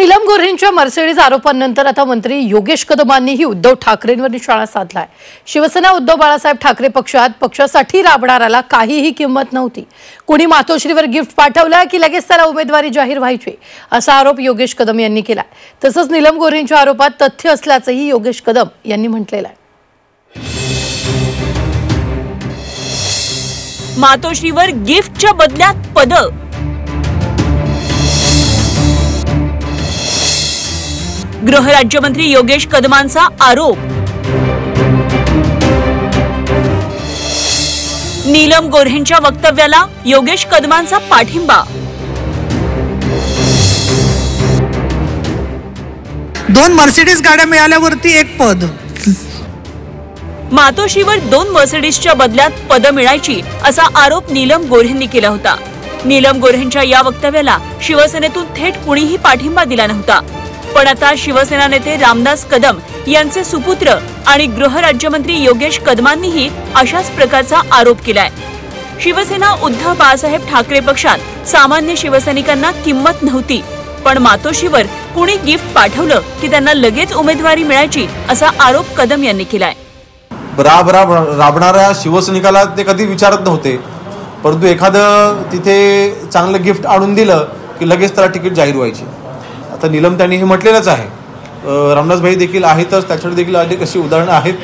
Neelam गोऱ्हेंच्या Mercedes आरोपांनंतर आता मंत्री योगेश कदमांनीही उद्धव ठाकरेंवर निशाणा साधलाय। शिवसेना उद्धव बाळासाहेब ठाकरे पक्षासाठी राबणाऱ्याला काहीही किंमत नव्हती। कुणी मातोश्रीवर गिफ्ट पाठवलं की लगेच त्याला उमेदवारी जाहीर व्हायची, असा आरोप योगेश कदम यांनी केला। तसंच नीलम गोऱ्हेंच्या आरोपात तथ्य असल्याचंही योगेश कदम यांनी म्हटलेलं आहे। मातोश्रीवर गिफ्टच्या बदल्यात पद, गृहराज्यमंत्री योगेश कदमांचा आरोप। नीलम गोऱ्हेंच्या वक्तव्याला योगेश कदमांचा पाठिंबा। 2 मर्सिडीज गाड्या मिळाल्यावरती एक पद। मातोश्रीवर 2 मर्सिडीजच्या बदल्यात पद मिळायची असा आरोप नीलम गोऱ्हेंनी केला होता। नीलम गोऱ्हेंच्या या वक्तव्याला शिवसेनेतून थेट कुणीही पाठिंबा दिला नव्हता। पण आता शिवसेना नेते रामदास कदम यांचे सुपुत्र आणि गृहराज्यमंत्री योगेश कदमांनीही अशाच प्रकारचा आरोप केलाय। शिवसेना उद्धव बाळासाहेब ठाकरे पक्षात सामान्य शिवसैनिकांना किंमत नव्हती, पण मातोश्रीवर कुणी गिफ्ट पाठवलं की त्यांना लगेच उमेदवारी मिळायची, असा आरोप कदम यांनी केलाय। राबणाऱ्या शिवसैनिकाला ते कधी विचारत नव्हते, परंतु एखादं तिथे चांगलं गिफ्ट आणून दिलं की लगेच त्याला तिकीट जाहीर व्हायची। आता नीलम त्यांनी हे म्हटलेलंच आहे, रामदास भाई देखील आहेतच, त्याच्यावर देखील अनेक अशी उदाहरणं आहेत।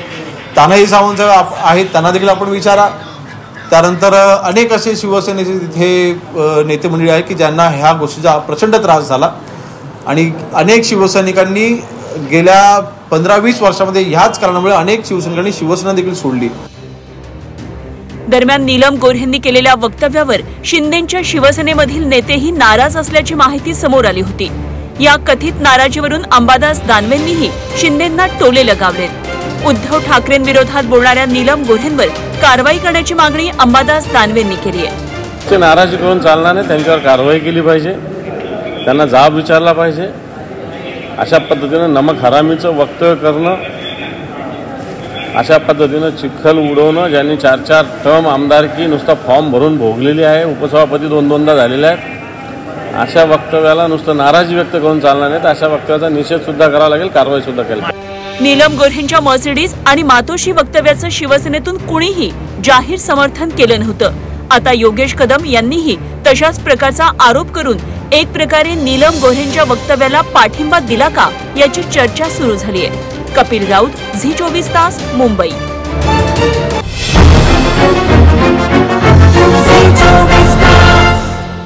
तानाजी सावंत आहेत, त्यांना देखील आपण विचारा। त्यानंतर अनेक असे शिवसेनेचे तिथे नेते मंडळी आहेत की ज्यांना ह्या गोष्टीचा प्रचंड त्रास झाला आणि अनेक शिवसैनिकांनी गेल्या 15-20 वर्षामध्ये ह्याच कारणामुळे अनेक शिवसैनिकांनी शिवसेना देखील सोडली। दरम्यान नीलम गोऱ्हेंनी केलेल्या वक्तव्यावर शिंदेंच्या शिवसेनेमधील नेतेही नाराज असल्याची माहिती समोर आली होती। या कथित नाराजीवरून अंबादास दानवेंनीही शिंदेंना टोले लगावलेत। उद्धव ठाकरेंविरोधात बोलणाऱ्या नीलम गोऱ्हेंवर कारवाई करण्याची मागणी अंबादास दानवेंनी केली आहे। नाराजी करून चालणार नाही, त्यांच्यावर कारवाई केली पाहिजे, त्यांना जाब विचारला पाहिजे। अशा पद्धतीनं नमक हरामीचं वक्तव्य करणं, अशा पद्धतीनं चिखल उडवणं, ज्यांनी 4-4 टर्म आमदारकी नुसता फॉर्म भरून भोगलेली आहे, उपसभापती 2-2दा झालेले आहेत, अशा वक्तव्याला नुसतं नाराजी व्यक्त करून चालणार नाही, तर अशा वक्तव्याचा निषेध सुद्धा करावा लागेल, कारवाई सुद्धा केली पाहिजे। नीलम गोऱ्हेंच्या मर्सिडीज आणि मातोश्री वक्तव्याचं शिवसेनेतून कुणीही जाहीर समर्थन केलं नव्हतं। आता योगेश कदम यांनीही तशाच प्रकारचा आरोप करून एक प्रकारे नीलम गोऱ्हेंच्या वक्तव्याला पाठिंबा दिला का, याची चर्चा सुरू झाली आहे। कपिल राऊत, झी 24 तास, मुंबई।